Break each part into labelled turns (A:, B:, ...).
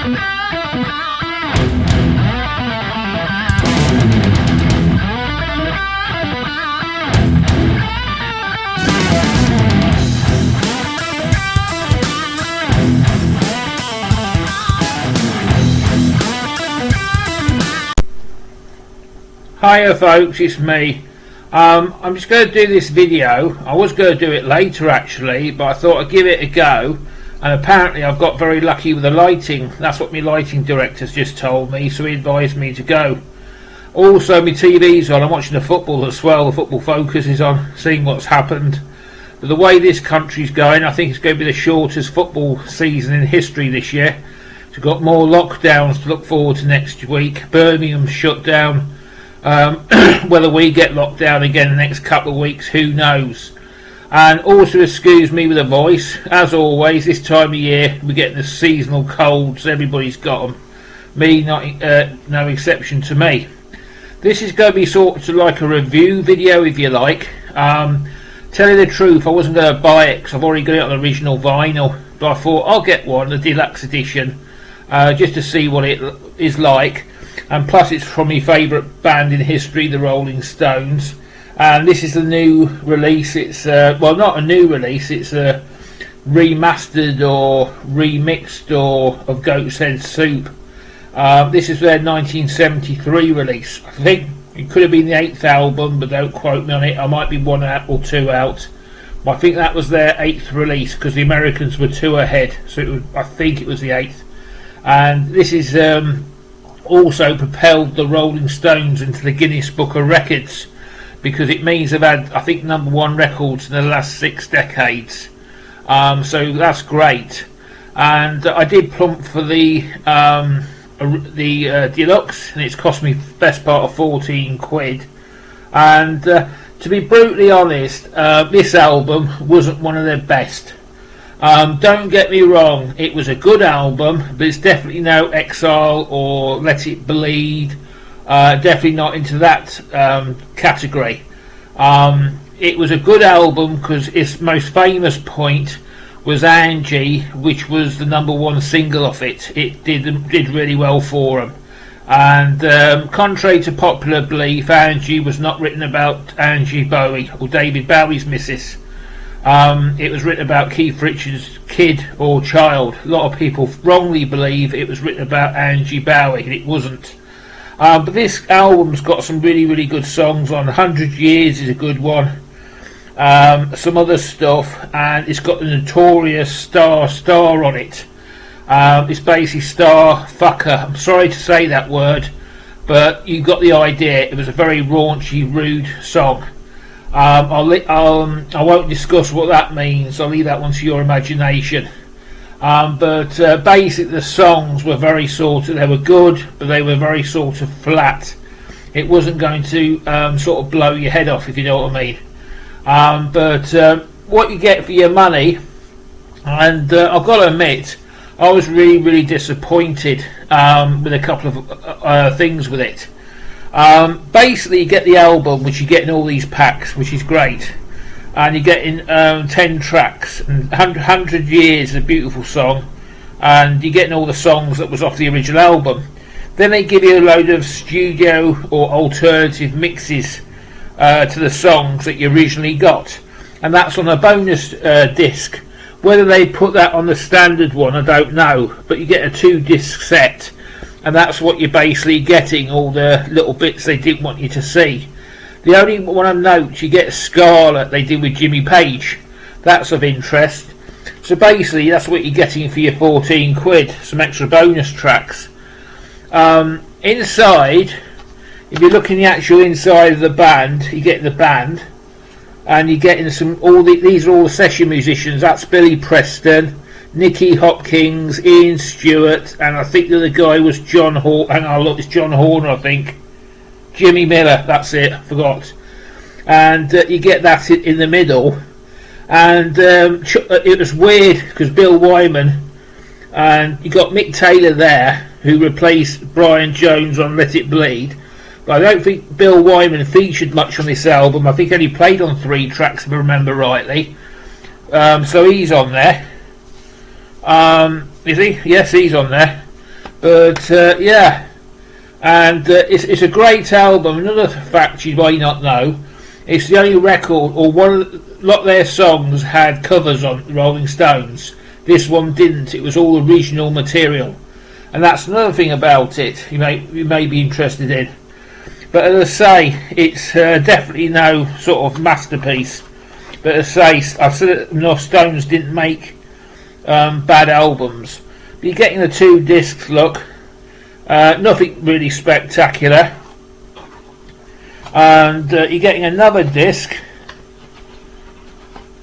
A: Hiya folks, it's me. I'm just going to do this video. I was going to do it later actually, but I thought I'd give it a go, and apparently I've got very lucky with the lighting. That's what my lighting director's just told me, so he advised me to go. Also my TV's on, I'm watching the football as well. The football focus is on, seeing what's happened. But the way this country's going, I think it's going to be the shortest football season in history this year. We've got more lockdowns to look forward to next week. Birmingham's shut down. Whether we get locked down again in the next couple of weeks, who knows. And also excuse me with the voice, as always this time of year we're getting the seasonal colds. Everybody's got them, me not no exception to me. This is going to be sort of like a review video, if you like. Tell you the truth, I wasn't going to buy it because I've already got it on the original vinyl, but I thought I'll get one, the deluxe edition, just to see what it is like. And plus it's from my favourite band in history, the Rolling Stones, and this is the new release. It's well, not a new release, it's a remastered or remixed or of Goat's Head Soup. This is their 1973 release. I think it could have been the 8th album, but don't quote me on it. I might be 1 out or 2 out, but I think that was their 8th release because the Americans were 2 ahead, so it was, I think it was the 8th. And this is also propelled the Rolling Stones into the Guinness Book of Records, because it means they've had, I think, #1 records in the last 6 decades. So that's great. And I did plump for the deluxe, and it's cost me best part of 14 quid. And to be brutally honest, this album wasn't one of their best. Don't get me wrong, it was a good album, but it's definitely no Exile or Let It Bleed. Definitely not into that category. It was a good album because its most famous point was Angie, which was the #1 single off it. It did really well for them. And contrary to popular belief, Angie was not written about Angie Bowie or David Bowie's missus. It was written about Keith Richards' kid or child. A lot of people wrongly believe it was written about Angie Bowie, and it wasn't. But this album's got some really, really good songs on. 100 Years is a good one. Some other stuff, and it's got the notorious Star on it. It's basically Star Fucker. I'm sorry to say that word, but you got the idea. It was a very raunchy, rude song. I won't discuss what that means. I'll leave that one to your imagination. But basically the songs were very they were good, but they were very sort of flat. It wasn't going to sort of blow your head off, if you know what I mean. But what you get for your money, and I've got to admit, I was really, really disappointed with a couple of things with it. Basically you get the album, which you get in all these packs, which is great, and you're getting 10 tracks, and 100 Years is a beautiful song, and you're getting all the songs that was off the original album. Then they give you a load of studio or alternative mixes to the songs that you originally got, and that's on a bonus disc. Whether they put that on the standard one, I don't know, but you get a 2-disc set, and that's what you're basically getting, all the little bits they didn't want you to see. The only one of note, you get Scarlet, they did with Jimmy Page. That's of interest. So basically that's what you're getting for your 14 quid, some extra bonus tracks. Inside, if you're looking at the actual inside of the band, you get the band, and you're getting these are all the session musicians. That's Billy Preston, Nicky Hopkins, Ian Stewart, and I think the other guy was John Horner. Hang on, look, it's John Horner, I think. Jimmy Miller, that's it, I forgot. And you get that in the middle. And it was weird because Bill Wyman, and you got Mick Taylor there, who replaced Brian Jones on Let It Bleed. But I don't think Bill Wyman featured much on this album. I think he only played on 3 tracks, if I remember rightly. So he's on there. Is he? Yes, he's on there. But yeah, and it's a great album. Another fact you might not know, it's the only record, or a lot of their songs had covers on the Rolling Stones. This one didn't. It was all original material, and that's another thing about it you may be interested in. But as I say, it's definitely no sort of masterpiece. But as I say, I've said it enough, Stones didn't make bad albums. But you're getting the 2 discs, look. Nothing really spectacular. And you're getting another disc.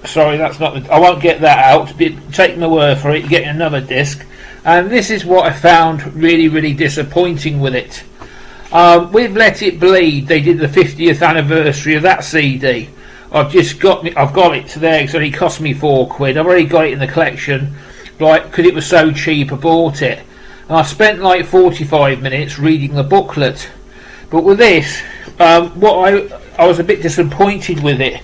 A: Sorry, that's not I won't get that out. But take my word for it, you're getting another disc. And this is what I found really disappointing with it. With Let It Bleed, they did the 50th anniversary of that CD. I've got it today because it only cost me £4. I've already got it in the collection, because it was so cheap. I bought it, and I spent like 45 minutes reading the booklet. But with this, what I was a bit disappointed with it.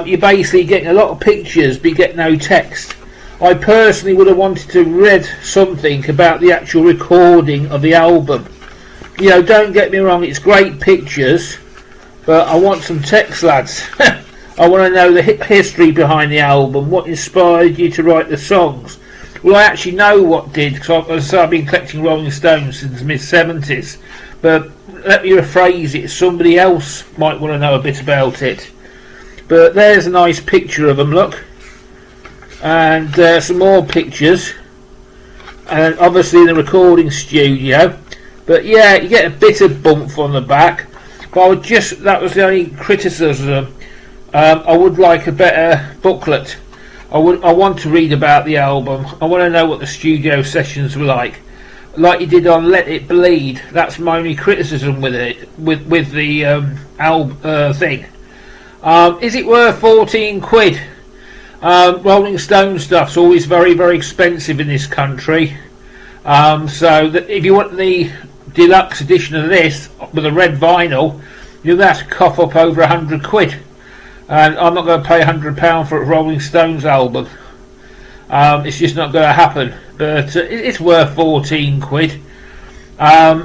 A: You're basically getting a lot of pictures, but you get no text. I personally would have wanted to read something about the actual recording of the album. You know, don't get me wrong, it's great pictures, but I want some text, lads. I want to know the history behind the album, what inspired you to write the songs. Well, I actually know what did, because I've been collecting Rolling Stones since the mid-70s, but let me rephrase it, somebody else might want to know a bit about it. But there's a nice picture of them, look, and some more pictures, and obviously in the recording studio. But yeah, you get a bit of bump on the back. But that was the only criticism. I would like a better booklet. I want to read about the album. I want to know what the studio sessions were like you did on Let It Bleed. That's my only criticism with it, with the album thing. Is it worth £14? Rolling Stone stuff's always very expensive in this country. So if you want the deluxe edition of this with a red vinyl, you'll have to cough up over £100, and I'm not going to pay £100 for a Rolling Stones album. It's just not going to happen. But it's worth £14.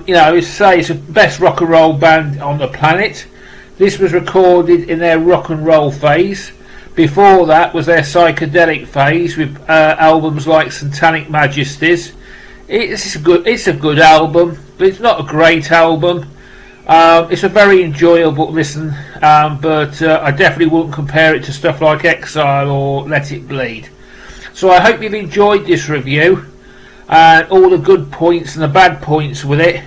A: You know, it's the best rock and roll band on the planet. This was recorded in their rock and roll phase. Before that was their psychedelic phase with albums like Satanic Majesties. It's a good album, but it's not a great album. It's a very enjoyable listen, but I definitely wouldn't compare it to stuff like Exile or Let It Bleed. So I hope you've enjoyed this review and all the good points and the bad points with it.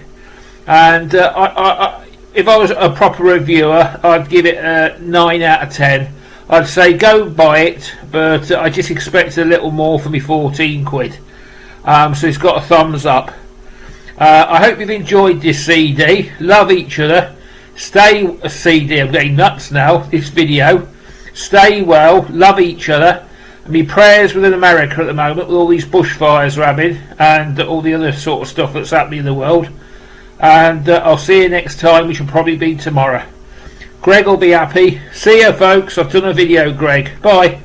A: And if I was a proper reviewer, I'd give it a 9 out of 10. I'd say go buy it, but I just expected a little more for me £14. So it's got a thumbs up. I hope you've enjoyed this CD. Love each other. Stay CD. I'm getting nuts now. This video. Stay well. Love each other. And my prayers within America at the moment with all these bushfires having and all the other sort of stuff that's happening in the world. And I'll see you next time, which will probably be tomorrow. Greg will be happy. See you, folks. I've done a video, Greg. Bye.